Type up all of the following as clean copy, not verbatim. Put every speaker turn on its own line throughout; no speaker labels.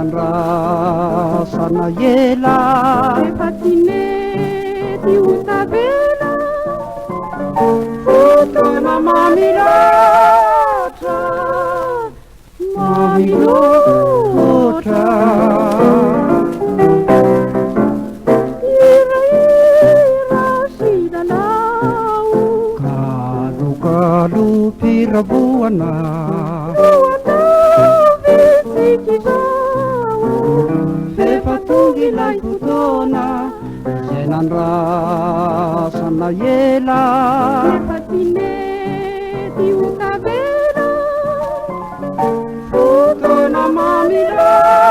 Zenan rasa na ela
Patineti utavela
Fotona mamilotra Mamilotra
Ira sidanau
Kalu-kalu pirabuana Fefatungilay putona Zenan rasa na ela
Patineti utavela
Fotona mamilotra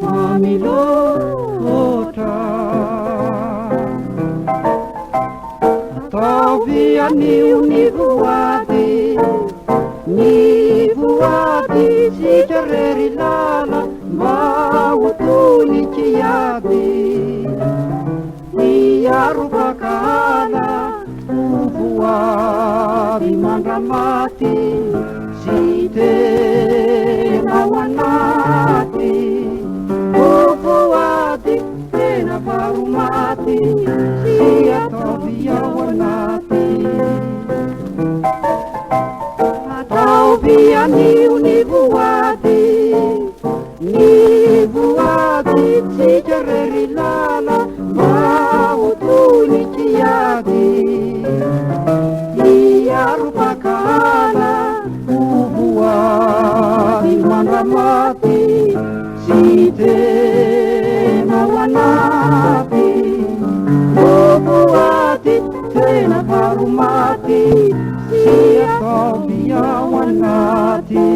Mamilotra Ataovia ni voady Sika rery lala mba ho toy kiady Miaro bakala ho voavy mandramaty Sy tena ao anaty Ho voady tena varomaty Sy ataovy ao anaty Ataovy anio ny voady tsika rery lala mba ho toy ny kiady Miaro bakala ho voady mandramaty Sy tena ao anaty Ho voady tena varomaty Sy ataovy ao anaty